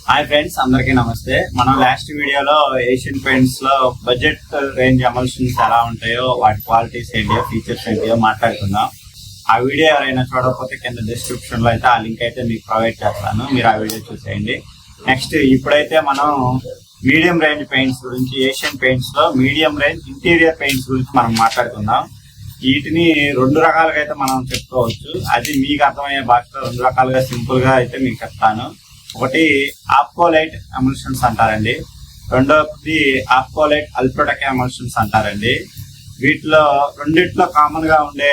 Hi friends, అందరికీ నమస్తే. మనం లాస్ట్ వీడియోలో ఏషియన్ పెయింట్స్ లో బడ్జెట్ రేంజ్ ఎమల్షన్స్ ఎలా ఉంటాయో, వాటి క్వాలిటీస్ ఏంటియో, ఫీచర్స్ ఏంటియో మాట్లాడుకుందాం. ఆ వీడియో ఎవరైనా చూడకపోతే కింద డిస్క్రిప్షన్ లో అయితే ఆ లింక్ అయితే మీకు ప్రొవైడ్ చేస్తాను, మీరు ఆ వీడియో చూసేయండి. నెక్స్ట్ ఇప్పుడైతే మనం మీడియం రేంజ్ పెయింట్స్ గురించి, ఏషియన్ పెయింట్స్ లో మీడియం రేంజ్ ఇంటీరియర్ పెయింట్స్ గురించి మనం మాట్లాడుకుందాం. వీటిని రెండు రకాలుగా అయితే మనం చెప్పుకోవచ్చు. అది మీకు అర్థమయ్యే భాషలో రెండు రకాలుగా సింపుల్ గా అయితే మీకు చెప్తాను. ఒకటి ఆప్కోలైట్ ఎమల్షన్స్ అంటారండి, రెండోది ఆప్కోలైట్ అల్ట్రాటెక్ ఎమల్షన్స్ అంటారండి. వీటిలో రెండిట్లో కామన్ గా ఉండే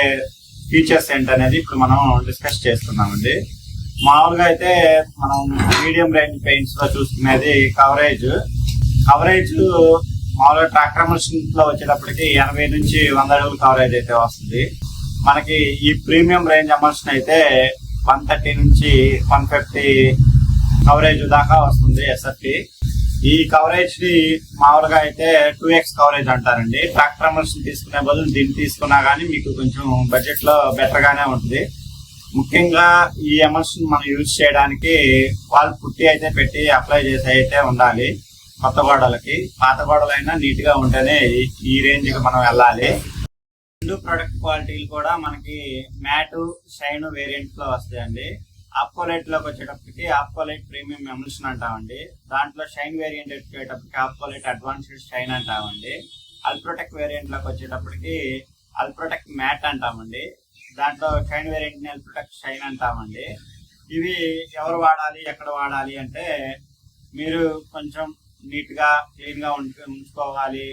ఫీచర్స్ ఏంటనేది ఇప్పుడు మనం డిస్కస్ చేసుకున్నామండి. మామూలుగా అయితే మనం మీడియం రేంజ్ పెయింట్స్ లో చూసుకునేది కవరేజ్ మామూలుగా ట్రాక్టర్ ఎమల్షన్స్ లో వచ్చేటప్పటికి 80 నుంచి 100 అడుగులు కవరేజ్ అయితే వస్తుంది. మనకి ఈ ప్రీమియం రేంజ్ ఎమల్షన్ అయితే 130 నుంచి 150 కవరేజ్ దాకా వస్తుంది ఎస్ఎఫ్టీ. ఈ కవరేజ్ ని మామూలుగా అయితే 2x కవరేజ్ అంటారండి. ట్రాక్టర్ ఎమల్షన్ తీసుకునే బదులు దీన్ని తీసుకున్నా గానీ మీకు కొంచెం బడ్జెట్ లో బెటర్ గానే ఉంటుంది. ముఖ్యంగా ఈ ఎమల్షన్ మనం యూజ్ చేయడానికి వాళ్ళు పుట్టి అయితే పెట్టి అప్లై చేసి అయితే ఉండాలి. కొత్త గోడలకి, పాత గోడలైనా నీట్ గా ఉంటేనే ఈ రేంజ్ కి మనం వెళ్ళాలి. రెండు ప్రొడక్ట్ క్వాలిటీలు కూడా మనకి మ్యాట్, షైన్ వేరియంట్ లో వస్తాయండి. ఆప్కోలైట్ లోకి వచ్చేటప్పటికి ఆప్కోలైట్ ప్రీమియం ఎమల్షన్ అంటామండి. దాంట్లో షైన్ వేరియంట్ వచ్చేటప్పటికి ఆప్కోలైట్ అడ్వాన్స్డ్ షైన్ అంటామండి. అల్ట్రాటెక్ వేరియంట్ లోకి వచ్చేటప్పటికి అల్ట్రాటెక్ మ్యాట్ అంటామండి. దాంట్లో షైన్ వేరియంట్ ని అల్ట్రాటెక్ షైన్ అంటామండి. ఇవి ఎవరు వాడాలి, ఎక్కడ వాడాలి అంటే, మీరు కొంచెం నీట్ గా క్లీన్ గా ఉంచుకోవాలి,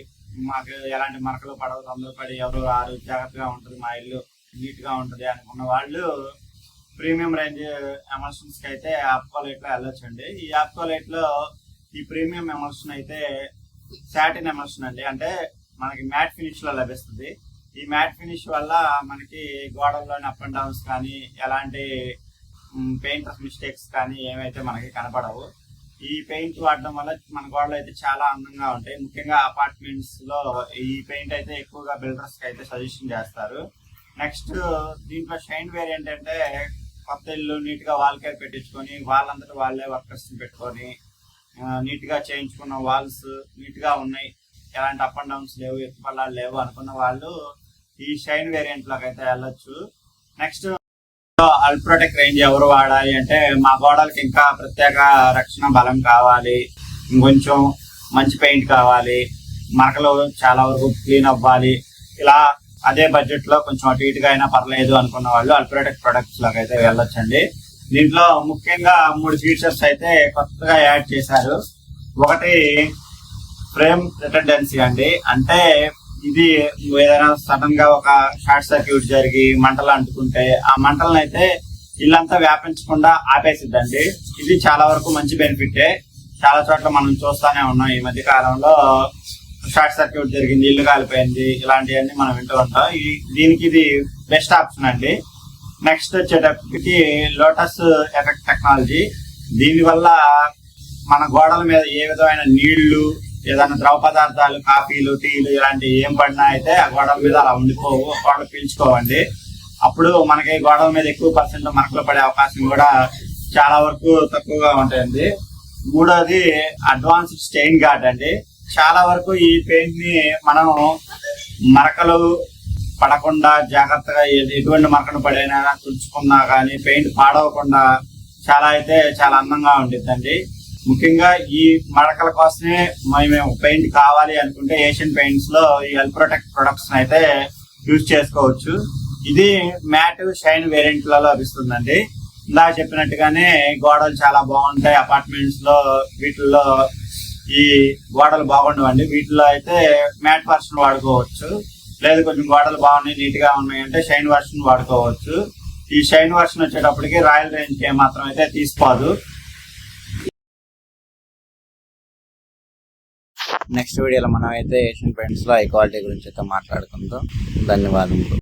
మాకు ఎలాంటి మరకలు పడవు, తొందరపడి ఎవరు రారు, జాగ్రత్తగా ఉంటుంది, మా ఇల్లు నీట్ గా ఉంటుంది అనుకున్న వాళ్ళు ప్రీమియం రేంజ్ ఎమల్షన్స్ కి అయితే ఆప్కోలైట్ లో వెళ్ళొచ్చండి. ఈ ఆప్కోలైట్ లో ఈ ప్రీమియం ఎమల్షన్ అయితే సాటిన్ ఎమల్షన్ అండి, అంటే మనకి మ్యాట్ ఫినిష్ లో లభిస్తుంది. ఈ మ్యాట్ ఫినిష్ వల్ల మనకి గోడల్లోని అప్ అండ్ డౌన్స్ కానీ, ఎలాంటి పెయింటర్స్ మిస్టేక్స్ కానీ ఏమైతే మనకి కనపడవు. ఈ పెయింట్ వాడడం వల్ల మన గోడలు అయితే చాలా అందంగా ఉంటాయి. ముఖ్యంగా అపార్ట్మెంట్స్ లో ఈ పెయింట్ అయితే ఎక్కువగా బిల్డర్స్ కి అయితే సజెషన్ చేస్తారు. నెక్స్ట్ దీంట్లో షైన్ వేరియంట్ అంటే, కొత్త ఇల్లు నీట్ గా వాల్ కేర్ పెట్టించుకొని వాళ్ళంతటా వాళ్ళే వర్కర్స్ పెట్టుకొని నీట్ గా చేయించుకున్న వాల్స్ నీట్ గా ఉన్నాయి, ఎలాంటి అప్ అండ్ డౌన్స్ లేవు, ఎత్తుపల్లాలు లేవు అనుకున్న వాళ్ళు ఈ షైన్ వేరియంట్ లోకి అయితే వెళ్ళొచ్చు. నెక్స్ట్ అల్ట్రాటెక్ రేంజ్ ఎవరు వాడాలి అంటే, మా గోడలకి ఇంకా ప్రత్యేక రక్షణ బలం కావాలి, ఇంకొంచెం మంచి పెయింట్ కావాలి, మరకలు చాలా వరకు క్లీన్ అవ్వాలి, ఇలా అదే బడ్జెట్ లో కొంచెం అటు ఇటుగా అయినా పర్లేదు అనుకున్న వాళ్ళు అల్ట్రాటెక్ ప్రొడక్ట్స్ లోకి అయితే వెళ్ళొచ్చండి. దీంట్లో ముఖ్యంగా 3 ఫీచర్స్ అయితే కొత్తగా యాడ్ చేశారు. ఒకటి ఫ్రేమ్ రిటర్డెన్సీ అండి, అంటే ఇది ఏదైనా సడన్ గా ఒక షార్ట్ సర్క్యూట్ జరిగి మంటలు అంటుకుంటే ఆ మంటలను అయితే ఇల్లంతా వ్యాపించకుండా ఆపేసిద్దండి. ఇది చాలా వరకు మంచి బెనిఫిటే. చాలా చోట్ల మనం చూస్తానే ఉన్నాం ఈ మధ్య కాలంలో, షార్ట్ సర్క్యూట్ జరిగింది, ఇల్లు కాలిపోయింది, ఇలాంటివన్నీ మనం వింటూ ఉంటాం. దీనికి ఇది బెస్ట్ ఆప్షన్ అండి. నెక్స్ట్ వచ్చేటప్పటికి లోటస్ ఎఫెక్ట్ టెక్నాలజీ. దీని వల్ల మన గోడల మీద ఏ విధమైన నీళ్లు, ఏదైనా ద్రవ పదార్థాలు, కాఫీలు, టీలు ఇలాంటివి ఏం పడినా అయితే ఆ గోడల మీద అలా ఉండిపోవు, గోడలు పీల్చుకోవండి. అప్పుడు మనకి గోడల మీద ఎక్కువ % మరకలు పడే అవకాశం కూడా చాలా వరకు తక్కువగా ఉంటుంది. మూడోది అడ్వాన్స్డ్ స్టెయిన్ గార్డ్ అండి. చాలా వరకు ఈ పెయింట్ ని మనం మరకలు పడకుండా జాగ్రత్తగా ఎటువంటి మరకలు పడైనా తుడుచుకున్నా కానీ పెయింట్ పాడవకుండా చాలా అందంగా ఉంటుందండి. ముఖ్యంగా ఈ మరకల కోసమే మేము పెయింట్ కావాలి అనుకుంటే ఏషియన్ పెయింట్స్ లో ఈ అల్ట్రాటెక్ ప్రొడక్ట్స్ అయితే యూజ్ చేసుకోవచ్చు. ఇది మ్యాట్, షైన్ వేరియంట్ లలో లభిస్తుందండి. ఇందాక చెప్పినట్టుగానే గోడలు చాలా బాగుంటాయి అపార్ట్మెంట్స్ లో, వీటిల్లో ఈ గోడలు బాగుండవండి. వీటిలో అయితే మ్యాట్ వర్షన్ వాడుకోవచ్చు, లేదు కొంచెం గోడలు బాగున్నాయి నీట్ గా ఉన్నాయి అంటే షైన్ వర్షన్ వాడుకోవచ్చు. ఈ షైన్ వర్షన్ వచ్చేటప్పటికి రాయల్ రేంజ్ కి మాత్రం అయితే తీసుకోదు. నెక్స్ట్ వీడియోలో మనం అయితే ఏషియన్ పెయింట్స్ లో హై క్వాలిటీ గురించి అయితే మాట్లాడుకుందాం. ధన్యవాదములు.